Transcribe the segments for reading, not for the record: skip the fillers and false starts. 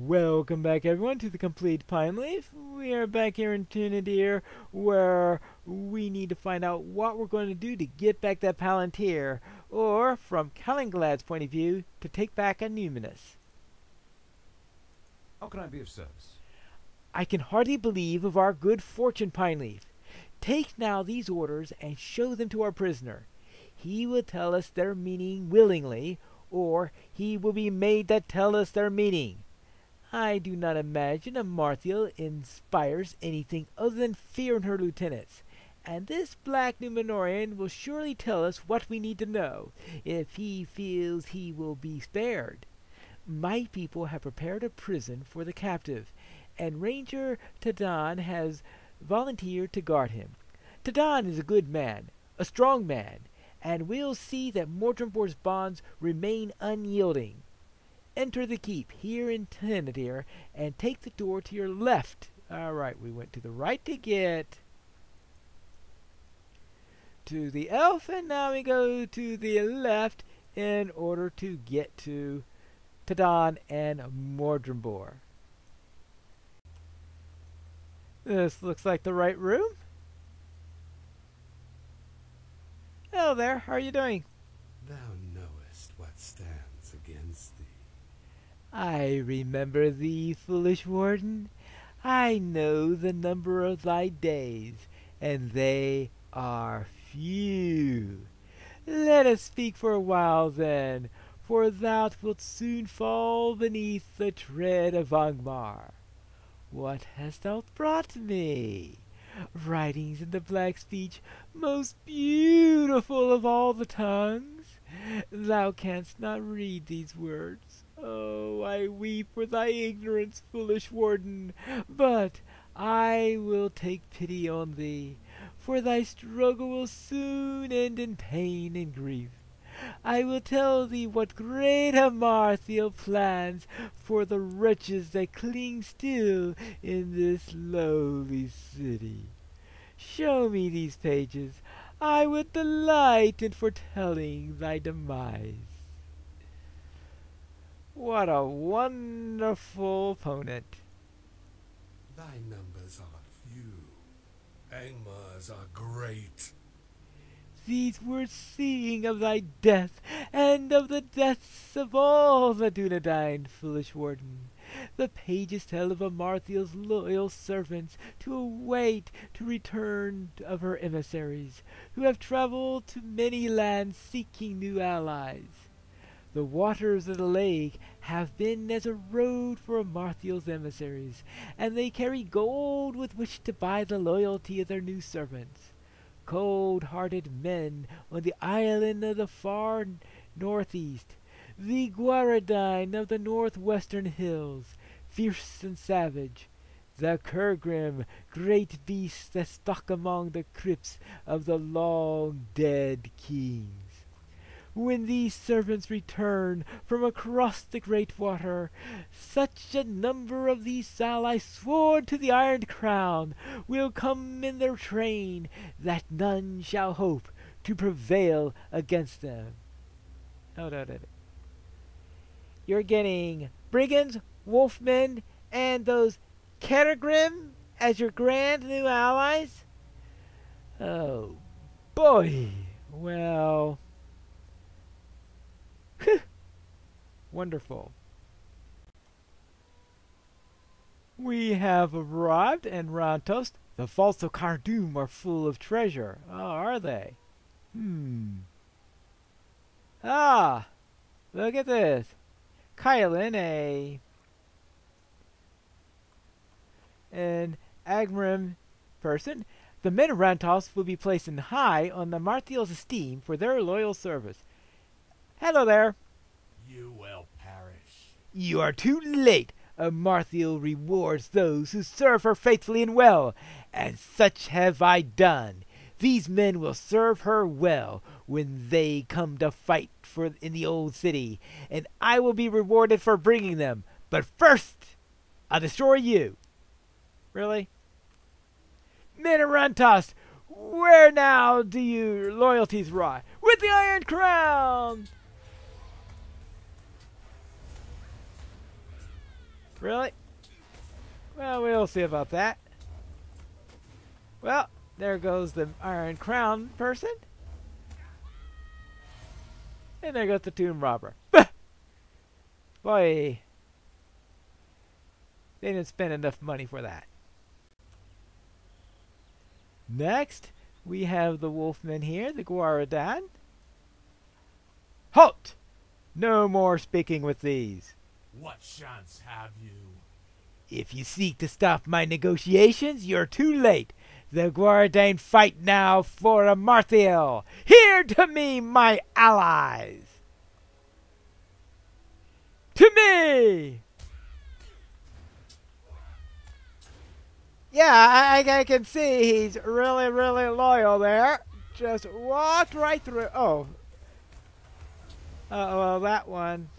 Welcome back, everyone, to the Complete Pineleaf. We are back here in Trinity, where we need to find out what we're going to do to get back that Palantir, or, from Calinglad's point of view, to take back a Numinous. How can I be of service? I can hardly believe of our good fortune, Pineleaf. Take now these orders and show them to our prisoner. He will tell us their meaning willingly, or he will be made to tell us their meaning. I do not imagine a Marthiel inspires anything other than fear in her lieutenants, and this black Numenorian will surely tell us what we need to know, if he feels he will be spared. My people have prepared a prison for the captive, and Ranger Tadan has volunteered to guard him. Tadan is a good man, a strong man, and will see that Mordrembor's bonds remain unyielding. Enter the keep here in Tenedir and take the door to your left. Alright, we went to the right to get to the elf, and now we go to the left in order to get to Tadan and Mordrembor. This looks like the right room. Hello there, how are you doing? Thou knowest what stands against thee. I remember thee, foolish warden. I know the number of thy days, and they are few. Let us speak for a while then, for thou wilt soon fall beneath the tread of Angmar. What hast thou brought me? Writings in the black speech, most beautiful of all the tongues. Thou canst not read these words. Oh, I weep for thy ignorance, foolish warden, but I will take pity on thee, for thy struggle will soon end in pain and grief. I will tell thee what great Amarthiel plans for the wretches that cling still in this lowly city. Show me these pages. I would delight in foretelling thy demise. What a wonderful opponent. Thy numbers are few. Angmars are great. These words sing of thy death, and of the deaths of all the Dunedain, foolish warden. The pages tell of Amarthiel's loyal servants to await the return of her emissaries, who have traveled to many lands seeking new allies. The waters of the lake have been as a road for Amarthiel's emissaries, and they carry gold with which to buy the loyalty of their new servants. Cold-hearted men on the island of the far northeast, the Guaradine of the northwestern hills, fierce and savage, the Kurgrim, great beasts that stalk among the crypts of the long-dead kings. When these servants return from across the great water, such a number of these allies sworn to the Iron Crown will come in their train that none shall hope to prevail against them. Oh, no. You're getting brigands, wolfmen, and those Kergrim as your grand new allies? Oh, boy. Well... Wonderful. We have arrived in Rantost. The vaults of Cardoom are full of treasure. Oh, are they? Ah! Look at this. Kylan, an Agrim person. The men of Rantost will be placed in high on the Marthiel's esteem for their loyal service. Hello there. You will perish. You are too late. Amarthiel rewards those who serve her faithfully and well, and such have I done. These men will serve her well when they come to fight in the old city, and I will be rewarded for bringing them. But first, I'll destroy you. Really? Men of Rantost, where now do your loyalties rot? With the Iron Crown! Really? Well, we'll see about that. Well, there goes the Iron Crown person. And there goes the Tomb Robber. Boy, they didn't spend enough money for that. Next, we have the Wolfmen here, the Guaradan. Halt! No more speaking with these. What chance have you? If you seek to stop my negotiations, you're too late. The Guardian fight now for a Marthiel. Hear to me, my allies. To me! Yeah, I can see he's really, really loyal there. Just walked right through. Oh. Well, that one.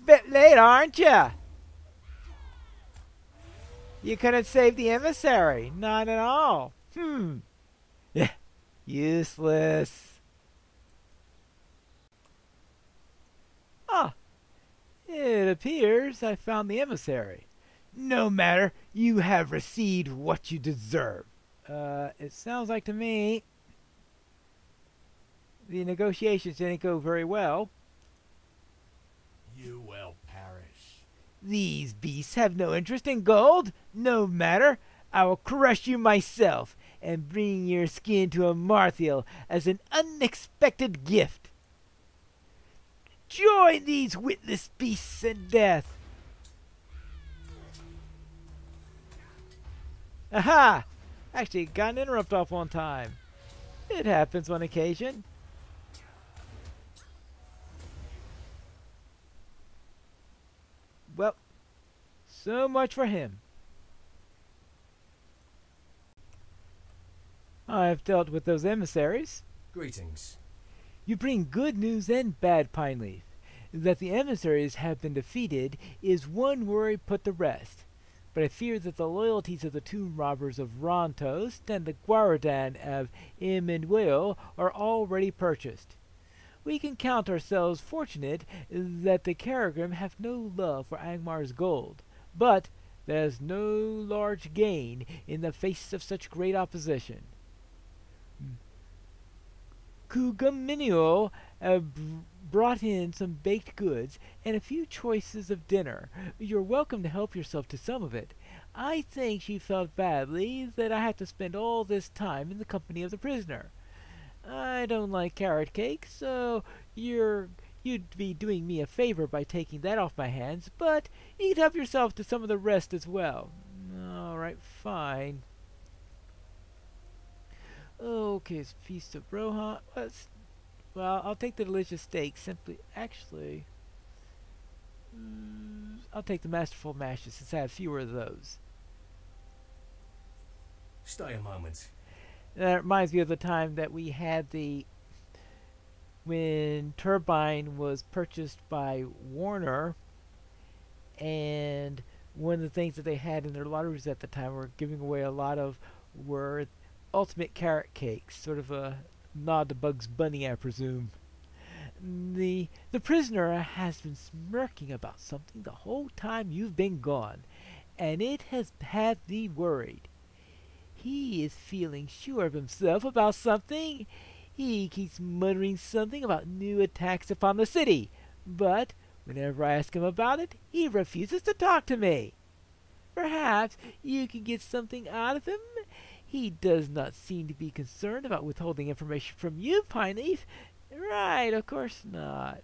Bit late, aren't you? You couldn't save the emissary. Not at all. Yeah. Useless. Ah. It appears I found the emissary. No matter. You have received what you deserve. It sounds like to me the negotiations didn't go very well. You will perish. These beasts have no interest in gold. No matter. I will crush you myself and bring your skin to a Marthiel as an unexpected gift. Join these witless beasts in death. Aha! Actually, got an interrupt off on time. It happens on occasion. Well, so much for him. I've dealt with those emissaries. Greetings. You bring good news and bad, Pineleaf. That the emissaries have been defeated is one worry put to rest. But I fear that the loyalties of the tomb robbers of Rontos and the Guaradan of Emmanuel are already purchased. We can count ourselves fortunate that the Caragrim have no love for Angmar's gold, but there's no large gain in the face of such great opposition. Kugaminio brought in some baked goods and a few choices of dinner. You're welcome to help yourself to some of it. I think she felt badly that I had to spend all this time in the company of the prisoner. I don't like carrot cake, so you'd be doing me a favor by taking that off my hands, but you can help yourself to some of the rest as well. Alright, fine. Okay, it's Feast of Rohan. Well, I'll take the delicious steak. Actually, I'll take the masterful mashes since I have fewer of those. Stay a moment. That reminds me of the time that we had when Turbine was purchased by Warner, and one of the things that they had in their lotteries at the time were giving away a lot of were ultimate carrot cakes, sort of a nod to Bugs Bunny, I presume. The prisoner has been smirking about something the whole time you've been gone, and it has had me worried. He is feeling sure of himself about something. He keeps muttering something about new attacks upon the city, but whenever I ask him about it, he refuses to talk to me. Perhaps you can get something out of him. He does not seem to be concerned about withholding information from you, Pineleaf. Right, of course not.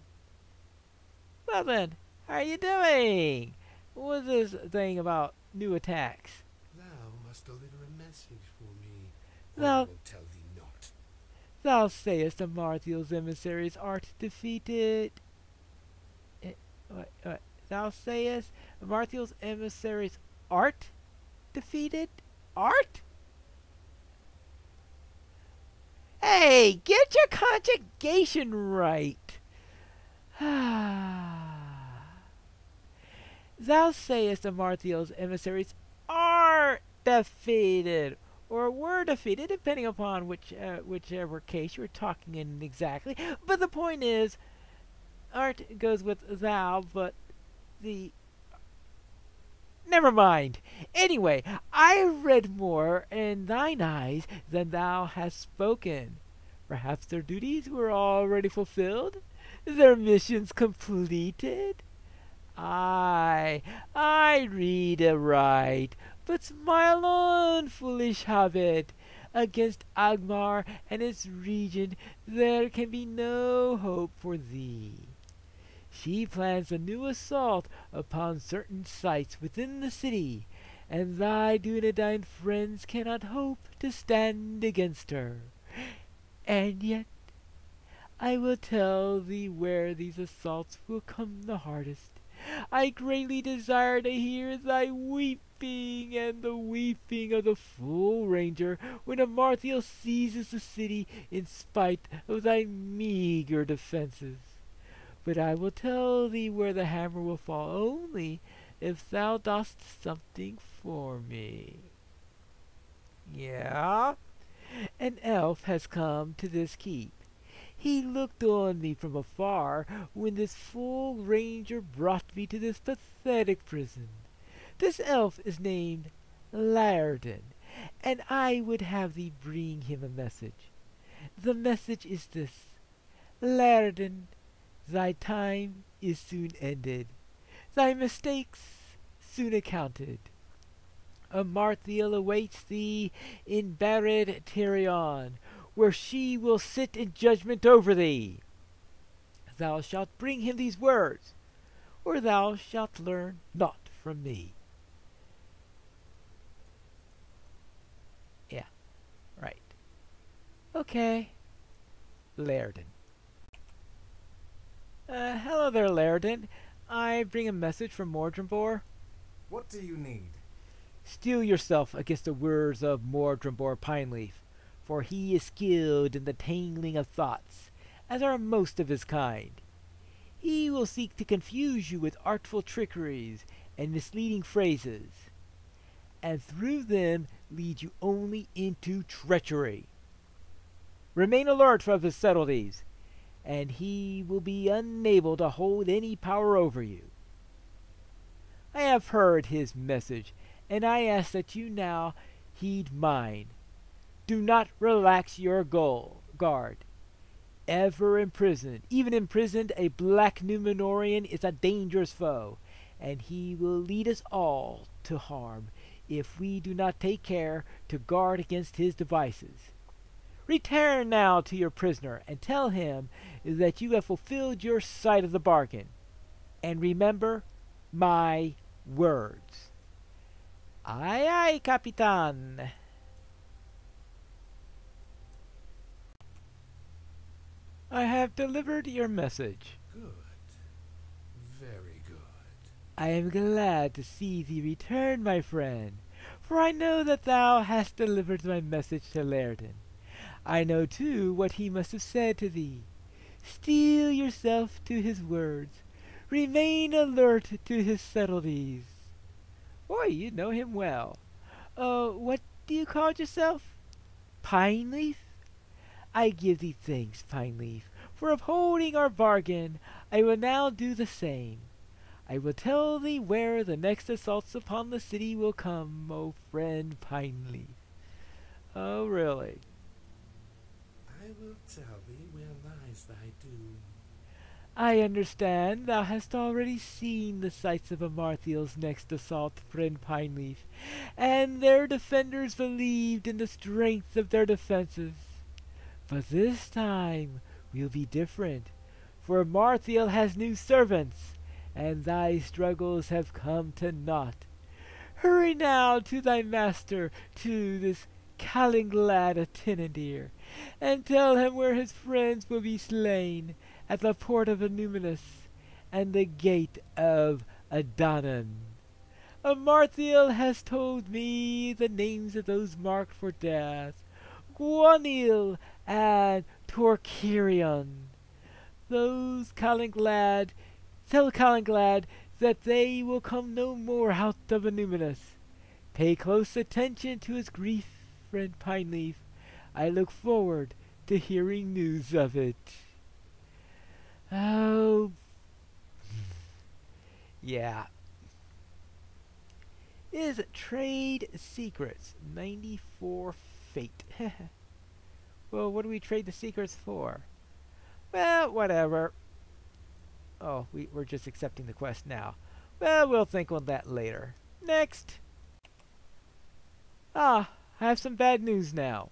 Well then, how are you doing? What's this thing about new attacks? Thou must deliver a message for me. Thou- I will tell thee not. Thou sayest the Marthiel's emissaries art defeated. What? Thou sayest the Marthiel's emissaries art defeated? Art? Hey, get your conjugation right. Thou sayest the Marthiel's emissaries are defeated, or were defeated, depending upon whichever case you're talking in exactly. But the point is, art goes with thou, but the never mind. Anyway, I read more in thine eyes than thou hast spoken. Perhaps their duties were already fulfilled, their missions completed. I read aright, but smile on, foolish hobbit. Against Agmar and its region there can be no hope for thee. She plans a new assault upon certain sites within the city, and thy Dunedain friends cannot hope to stand against her. And yet I will tell thee where these assaults will come the hardest. I greatly desire to hear thy weeping and the weeping of the full ranger when Amarthiel seizes the city in spite of thy meager defenses. But I will tell thee where the hammer will fall only if thou dost something for me. Yeah? An elf has come to this keep. He looked on me from afar when this full ranger brought me to this pathetic prison. This elf is named Laerden, and I would have thee bring him a message. The message is this: Laerden, thy time is soon ended, thy mistakes soon accounted. Amarthiel awaits thee in Barid Tirion, where she will sit in judgment over thee. Thou shalt bring him these words, or thou shalt learn naught from me. Yeah, right. Okay. Laerden. Hello there, Laerden. I bring a message from Mordrembor. What do you need? Steel yourself against the words of Mordrembor Pineleaf, for he is skilled in the tangling of thoughts, as are most of his kind. He will seek to confuse you with artful trickeries and misleading phrases, and through them lead you only into treachery. Remain alert from his subtleties, and he will be unable to hold any power over you. I have heard his message, and I ask that you now heed mine. Do not relax your guard. Ever imprisoned, even imprisoned, a black Numenorian is a dangerous foe, and he will lead us all to harm if we do not take care to guard against his devices. Return now to your prisoner and tell him that you have fulfilled your side of the bargain. And remember my words. Aye, aye, Capitan. I have delivered your message. Good. Very good. I am glad to see thee return, my friend, for I know that thou hast delivered my message to Laerden. I know, too, what he must have said to thee. Steel yourself to his words. Remain alert to his subtleties. Boy, you know him well. What do you call yourself? Pineleaf? I give thee thanks, Pineleaf, for upholding our bargain. I will now do the same. I will tell thee where the next assaults upon the city will come, O friend Pineleaf. Oh, really? I will tell thee where lies thy doom. I understand thou hast already seen the sights of Amarthiel's next assault, friend Pineleaf, and their defenders believed in the strength of their defenses. But this time will be different, for Amarthiel has new servants, and thy struggles have come to naught. Hurry now to thy master, to this calling lad of Tinadir, and tell him where his friends will be slain, at the port of Anuminus, and the gate of Adanan. Amarthiel has told me the names of those marked for death, Guanil and Torquirion. Tell Callinglad that they will come no more out of Anuminus. Pay close attention to his grief, friend Pineleaf. I look forward to hearing news of it. Oh, Yeah. Is trade secrets 94 fate. Well, what do we trade the secrets for? Well, whatever. Oh, we're just accepting the quest now. Well, we'll think on that later. Next. Ah, I have some bad news now.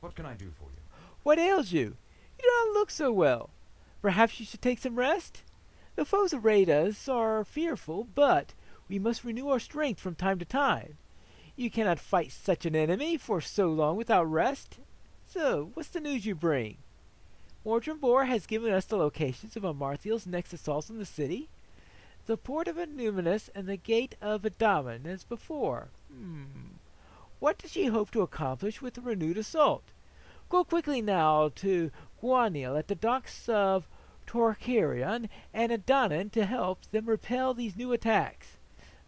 What can I do for you? What ails you? You do not look so well. Perhaps you should take some rest? The foes arrayed us are fearful, but we must renew our strength from time to time. You cannot fight such an enemy for so long without rest. So, what's the news you bring? Mordrenbor has given us the locations of Amarthiel's next assaults on the city. The port of Numinous and the gate of Adaman as before. What does she hope to accomplish with the renewed assault? Go quickly now to Guanil at the docks of Torquerion and Adanan to help them repel these new attacks.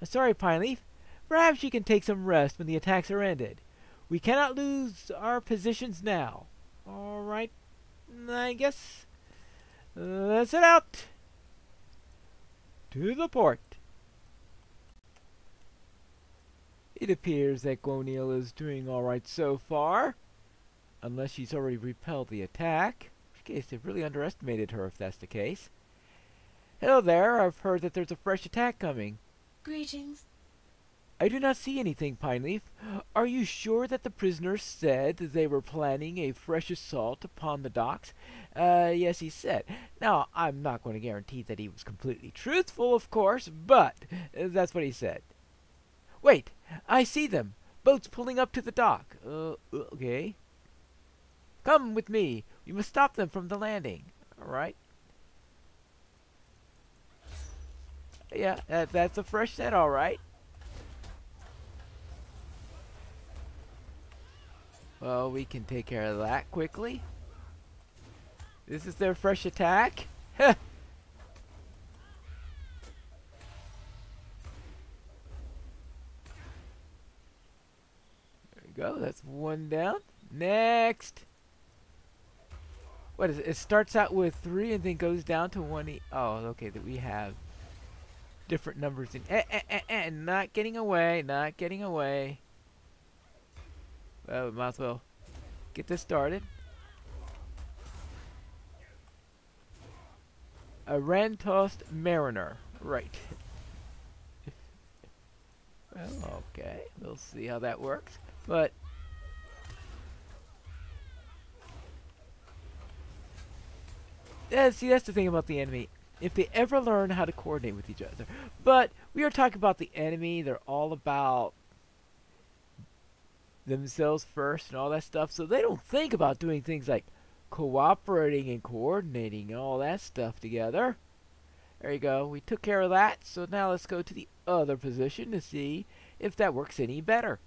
Sorry, Pineleaf. Perhaps you can take some rest when the attacks are ended. We cannot lose our positions now. All right, I guess. Let's head out to the port. It appears that Guanil is doing all right so far. Unless she's already repelled the attack. In which case, they've really underestimated her if that's the case. Hello there, I've heard that there's a fresh attack coming. Greetings. I do not see anything, Pineleaf. Are you sure that the prisoners said that they were planning a fresh assault upon the docks? Yes, he said. Now, I'm not going to guarantee that he was completely truthful, of course, but that's what he said. Wait, I see them. Boats pulling up to the dock. Okay. Come with me. We must stop them from the landing. All right. Yeah, that's a fresh set, all right. Well, we can take care of that quickly. This is their fresh attack. There we go. That's one down. Next. What is it? It starts out with 3 and then goes down to 1. Oh, okay. That we have different numbers in. Not getting away. Not getting away. Well, we might as well get this started. A Rantost Mariner. Right. Well, okay. We'll see how that works. But see, that's the thing about the enemy. If they ever learn how to coordinate with each other. But we are talking about the enemy. They're all about themselves first and all that stuff. So they don't think about doing things like cooperating and coordinating and all that stuff together. There you go. We took care of that. So now let's go to the other position to see if that works any better.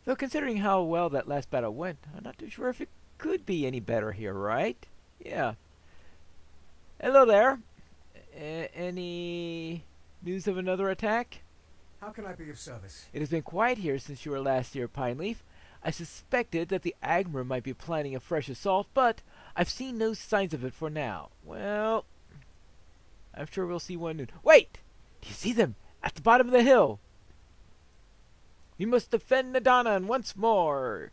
Though considering how well that last battle went, I'm not too sure if it could be any better here, right? Yeah. Hello there. Any news of another attack? How can I be of service? It has been quiet here since you were last here, Pineleaf. I suspected that the Agmer might be planning a fresh assault, but I've seen no signs of it for now. Well, I'm sure we'll see one noon. Wait! Do you see them? At the bottom of the hill! We must defend Nadanan once more!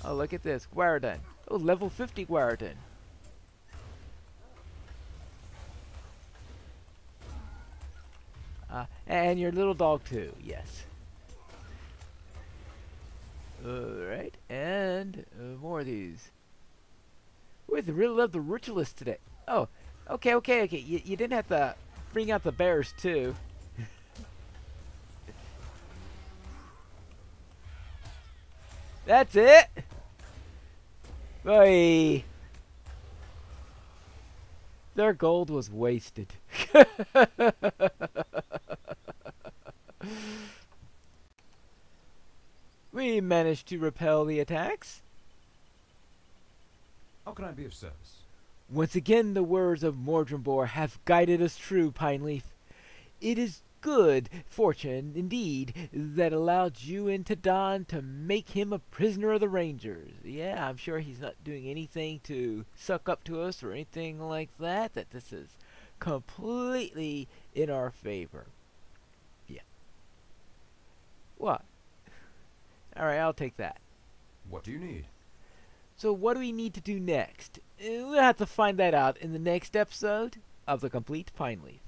Oh, look at this. Guaradan. Oh, level 50 Guaradan. And your little dog too, yes. Alright, and more of these. Ooh, they really love the ritualist today. Oh, okay. You didn't have to bring out the bears too. That's it! Bye! Their gold was wasted. We managed to repel the attacks. How can I be of service? Once again, the words of Mordrenbor have guided us true, Pineleaf. It is good fortune indeed that allowed you and Tadon to make him a prisoner of the Rangers. Yeah, I'm sure he's not doing anything to suck up to us or anything like that. That this is completely in our favor. Yeah. What? Alright, I'll take that. What do you need? So what do we need to do next? We'll have to find that out in the next episode of The Complete Pineleaf.